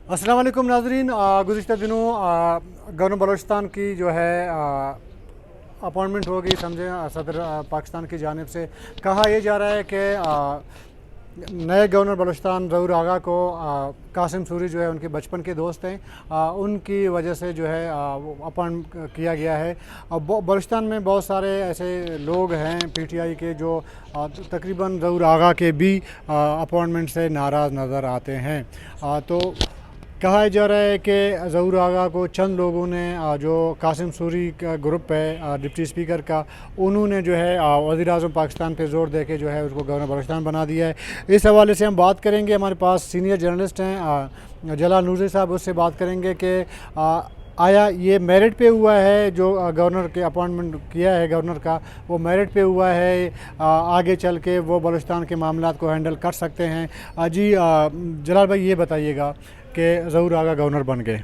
अस्सलाम वालेकुम नाज़रीन। गुज़िश्ता दिनों गवर्नर बलूचिस्तान की जो है अपॉइंटमेंट होगी, समझे सदर पाकिस्तान की जानिब से कहा यह जा रहा है कि नए गवर्नर बलूचिस्तान ज़हूर आगा को कासिम सूरी जो है उनके बचपन के दोस्त हैं, उनकी वजह से जो है अपॉइंट किया गया है। अब बलूचिस्तान में बहुत सारे ऐसे लोग हैं पीटीआई के जो तकरीबन ज़हूर आगा के भी अपॉइंटमेंट से नाराज़ नज़र आते हैं। तो कहा जा रहा है कि ज़हूर आगा को चंद लोगों ने जो कासिम सूरी का ग्रुप है डिप्टी स्पीकर का, उन्होंने जो है वज़ीर आज़म पाकिस्तान पे ज़ोर दे के जो है उसको गवर्नर बलूचिस्तान बना दिया है। इस हवाले से हम बात करेंगे, हमारे पास सीनियर जर्नलिस्ट हैं जलाल नूरी साहब, उससे बात करेंगे कि आया ये मेरिट पे हुआ है, जो गवर्नर के अपॉइंटमेंट किया है गवर्नर का, वो मेरिट पे हुआ है, आगे चल के वो बलूचिस्तान के मामलात को हैंडल कर सकते हैं। जी जलाल भाई, ये बताइएगा कि ज़हूर आगा गवर्नर बन गए,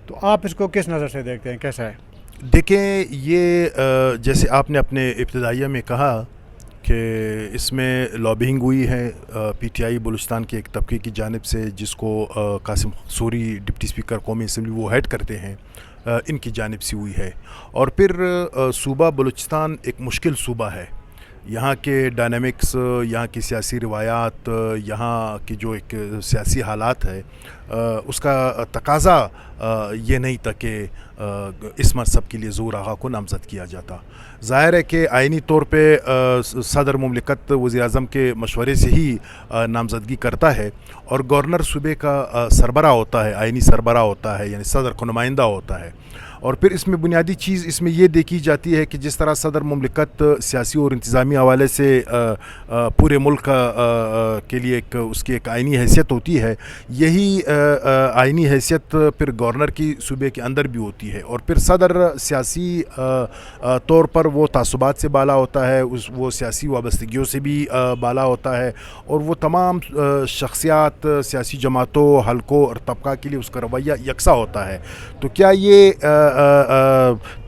तो आप इसको किस नज़र से देखते हैं, कैसा है? देखें, ये जैसे आपने अपने इब्तिदाइया में कहा कि इसमें लॉबिंग हुई है पीटीआई बलूचिस्तान के एक तबके की जानिब से, जिसको कासिम सूरी डिप्टी स्पीकर कौमी असम्बली वो हेड करते हैं, इनकी जानिब से हुई है। और फिर सूबा बलूचिस्तान एक मुश्किल सूबा है। यहाँ के डायनामिक्स, यहाँ की सियासी रिवायात, यहाँ की जो एक सियासी हालात है, उसका तकाज़ा ये नहीं था कि इस मनसब के लिए ज़हूर आगा को नामज़द किया जाता। ज़ाहिर है कि आइनी तौर पे सदर मुमलिकत वज़ीर आज़म के मशवरे से ही नामज़दगी करता है, और गवर्नर सूबे का सरबरा होता है, आइनी सरबरा होता है, यानी सदर को नुमाइंदा होता है। और फिर इसमें बुनियादी चीज़ इसमें ये देखी जाती है कि जिस तरह सदर मुमलिकत सियासी और इंतज़ामी हवाले से पूरे मुल्क के लिए एक उसकी एक आइनी हैसियत होती है, यही आइनी हैसियत फिर गवर्नर की सूबे के अंदर भी होती है। और फिर सदर सियासी तौर पर वो तासुबात से बाला होता है, वो सियासी वाबस्तगियों से भी बाला होता है, और वो तमाम शख्सियात, सियासी जमातों, हलकों और तबका के लिए उसका रवैया यकसा होता है। तो क्या ये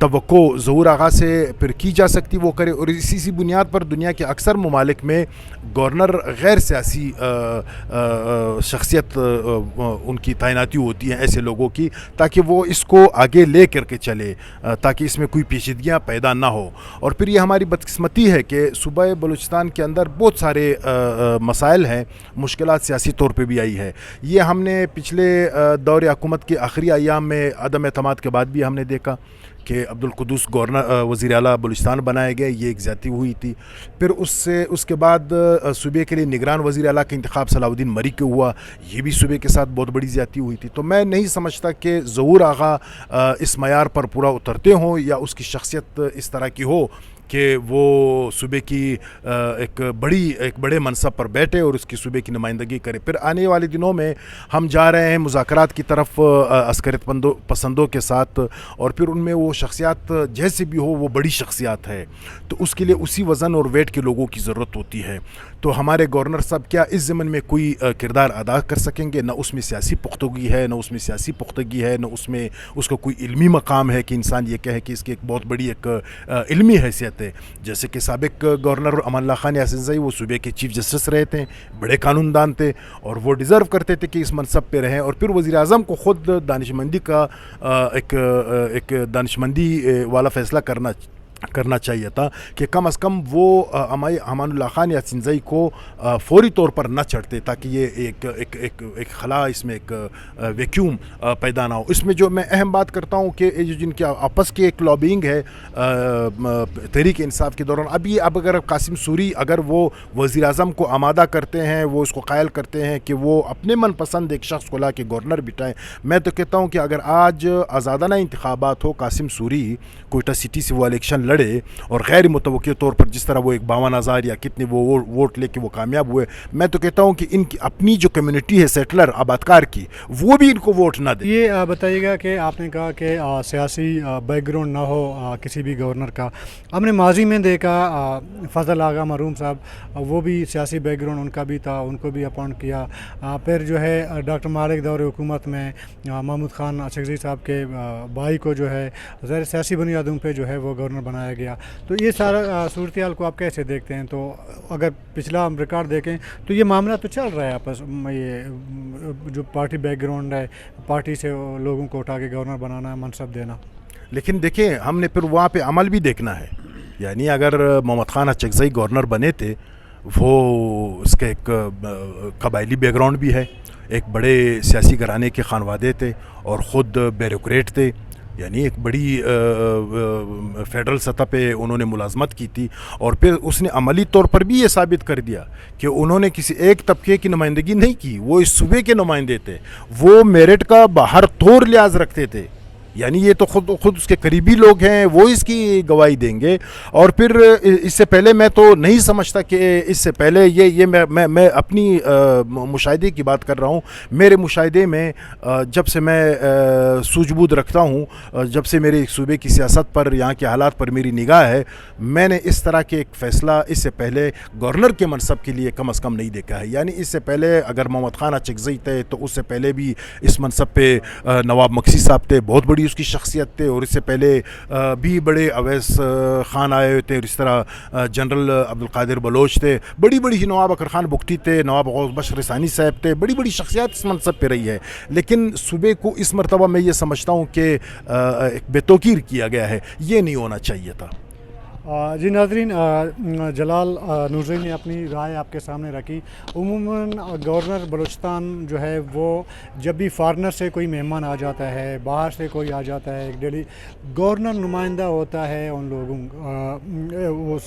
तवक्को ज़हूर आगा से फिर की जा सकती वो करे, और इसी बुनियाद पर दुनिया के अक्सर ममालिक में गवर्नर गैर सियासी शख्सियत उनकी तैनाती होती है ऐसे लोगों की, ताकि वो इसको आगे ले करके चले, ताकि इसमें कोई पेचीदगियाँ पैदा ना हो। और फिर ये हमारी बदकिस्मती है कि सूबा बलूचिस्तान के अंदर बहुत सारे मसाइल हैं, मुश्किलात सियासी तौर पे भी आई है। ये हमने पिछले दौर हुकूमत के आखिरी अयाम में अदम एतमाद के बाद भी हमने देखा कि अब्दुल कुद्दूस गवर्नर वज़ीर आला बलूचिस्तान बनाए गए, ये एक ज़्यादती हुई थी। फिर उसके बाद सूबे के लिए निगरान वज़ीर आला का इंतखाब सलाउद्दीन मरी के हुआ, ये भी सूबे के साथ बहुत बड़ी ज़्यादती हुई थी। तो मैं नहीं समझता कि ज़हूर आगा इस मयार पर पूरा उतरते हों, या उसकी शख्सियत इस तरह की हो कि वो सूबे की एक बड़े मनसब पर बैठे और उसकी सूबे की नुमाइंदगी करे। फिर आने वाले दिनों में हम जा रहे हैं मुज़ाकरात की तरफ अस्करियत पसंदों के साथ, और फिर उनमें वो शख्सियात जैसे भी हो वो बड़ी शख्सियात है, तो उसके लिए उसी वज़न और वेट के लोगों की ज़रूरत होती है। तो हमारे गवर्नर साहब क्या इस ज़मन में कोई किरदार अदा कर सकेंगे? न उसमें सियासी पुख्तगी है, न उसमें सियासी पुख्तगी है, न उसमें उसका कोई इल्मी मकाम है कि इंसान ये कहे कि इसकी एक बहुत बड़ी एक इल्मी हैसियत है। जैसे कि साबिक गवर्नर अमान अल्लाह खान यासिन वो सूबे के चीफ जस्टिस रहे थे, बड़े कानूनदान थे, और वो डिज़र्व करते थे कि इस मनसब पे रहें। और फिर वज़ीर आज़म को ख़ुद दानिशमंदी का एक दानिशमंदी वाला फ़ैसला करना चाहिए था कि कम अज़ कम वो अमान खान यासिन को फौरी तौर पर न चढ़ते, ताकि ये एक खला, इसमें एक वैक्यूम पैदा ना हो। इसमें जो मैं अहम बात करता हूँ कि जो जिनके आपस की एक लॉबिंग है तहरीक इंसाफ के दौरान, अब अगर कासिम सूरी अगर वो वज़ीर आज़म को आमादा करते हैं, वो उसको कायल करते हैं कि वो अपने मनपसंद एक शख्स को ला के गवर्नर बिठाएँ, मैं तो कहता हूँ कि अगर आज आज़ादाना इंतखाबात हो, कासिम सूरी कोयटा सिटी से वो इलेक्शन लड़े और गैर मुतवक्किल तौर पर जिस तरह वो 52,000 या कितने वो वोट लेके वो कामयाब हुए, मैं तो कहता हूँ कि इनकी अपनी जो कम्युनिटी है सेटलर आबादकार की, वो भी इनको वोट ना दे। ये बताइएगा कि आपने कहा कि सियासी बैकग्राउंड ना हो किसी भी गवर्नर का। हमने माजी में देखा फ़ज़ल आगा मरहूम साहब, वो भी सियासी बैकग्राउंड उनका भी था, उनको भी अपॉइंट किया। फिर जो है डॉक्टर मालिक दौर हुकूमत में महमूद खान अशरफी साहब के भाई को जो है ज़ाहिर सियासी बुनियादों पे जो है वो गवर्नर बनाया बनाया गया। तो ये सारा सूरत-ए-हाल को आप कैसे देखते हैं? तो अगर पिछला हम रिकॉर्ड देखें तो ये मामला तो चल रहा है आपस में, ये जो पार्टी बैकग्राउंड है, पार्टी से लोगों को उठा के गवर्नर बनाना, मनसब देना। लेकिन देखिए, हमने फिर वहाँ पे अमल भी देखना है। यानी अगर मोहम्मद खान अचकज़ई गवर्नर बने थे, वो उसके एक कबायली बैकग्राउंड भी है, एक बड़े सियासी घराने के खानवादे थे और ख़ुद ब्यूरोक्रेट थे। यानी एक बड़ी फेडरल सतह पे उन्होंने मुलाजमत की थी, और फिर उसने अमली तौर पर भी ये साबित कर दिया कि उन्होंने किसी एक तबके की नुमाइंदगी नहीं की, वो इस सूबे के नुमाइंदे थे, वो मेरिट का बाहर तौर लिहाज रखते थे। यानी ये तो खुद उसके करीबी लोग हैं, वो इसकी गवाही देंगे। और फिर इससे पहले मैं तो नहीं समझता कि इससे पहले ये मैं अपनी मुशाहिदे की बात कर रहा हूँ। मेरे मुशाहिदे में जब से मैं सूझबूझ रखता हूँ, जब से मेरे सूबे की सियासत पर, यहाँ के हालात पर मेरी निगाह है, मैंने इस तरह के एक फ़ैसला इससे पहले गवर्नर के मनसब के लिए कम अज़ कम नहीं देखा है। यानी इससे पहले अगर मोहम्मद खान अचकज़ई थे तो उससे पहले भी इस मनसब पे नवाब मक्सी साहब थे, बहुत बड़ी उसकी शख्सियत थे, और इससे पहले भी बड़े अवैस खान आए हुए थे, और इस तरह जनरल अब्दुल कादिर बलोच थे, बड़ी बड़ी नवाब अकर खान बुख्ती थे, नवाब गौस बशर सानी साहब थे, बड़ी बड़ी शख्सियत इस मनसब पे रही है। लेकिन सूबे को इस मरतबा मैं ये समझता हूँ कि एक बेतौकीर किया गया है, ये नहीं होना चाहिए था। जी नाज़रीन, जलाल नूरज़ई ने अपनी राय आपके सामने रखी। उमूमन गवर्नर बलूचिस्तान जो है वो जब भी फ़ॉरेनर से कोई मेहमान आ जाता है, बाहर से कोई आ जाता है, एक डेली गवर्नर नुमाइंदा होता है उन लोगों वो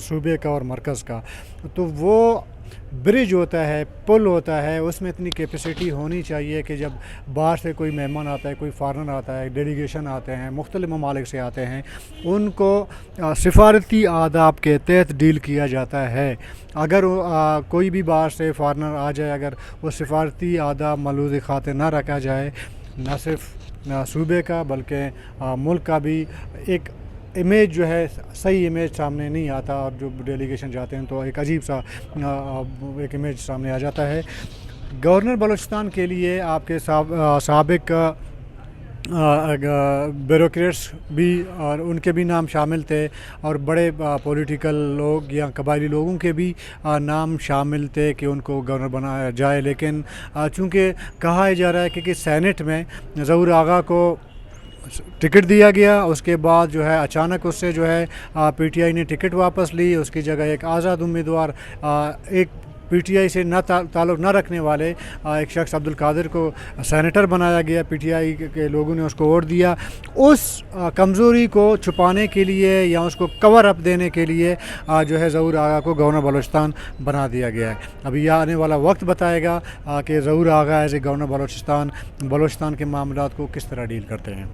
सूबे का और मरकज़ का, तो वो ब्रिज होता है, पुल होता है, उसमें इतनी कैपेसिटी होनी चाहिए कि जब बाहर से कोई मेहमान आता है, कोई फ़ॉरेनर आता है, डेलीगेशन आते हैं, मुख्तलिफ़ ममालिक से आते हैं, उनको सिफारती आदाब के तहत डील किया जाता है। अगर कोई भी बाहर से फ़ॉरेनर आ जाए, अगर वो सिफारती आदाब मलूज़ खातिर ना रखा जाए, न सिर्फ सूबे का बल्कि मुल्क का भी एक इमेज जो है, सही इमेज सामने नहीं आता, और जो डेलीगेशन जाते हैं तो एक अजीब सा एक इमेज सामने आ जाता है। गवर्नर बलूचिस्तान के लिए आपके साबिक ब्यूरोक्रेट्स भी, और उनके भी नाम शामिल थे, और बड़े पॉलिटिकल लोग या कबायली लोगों के भी नाम शामिल थे कि उनको गवर्नर बनाया जाए। लेकिन चूँकि कहा जा रहा है कि सेनेट में ज़हूर आगा को टिकट दिया गया, उसके बाद जो है अचानक उससे जो है पीटीआई ने टिकट वापस ली, उसकी जगह एक आज़ाद उम्मीदवार, एक पीटीआई से ताल्लुक़ न रखने वाले एक शख्स अब्दुल कादिर को सेनेटर बनाया गया। पीटीआई के लोगों ने उसको वोट दिया। उस कमज़ोरी को छुपाने के लिए या उसको कवर अप देने के लिए जो है ज़हूर आगा को गवर्नर बलूचिस्तान बना दिया गया है। अभी यह आने वाला वक्त बताएगा कि ज़हूर आगा एज़ ए गवर्नर बलूचिस्तान के मामलात को किस तरह डील करते हैं।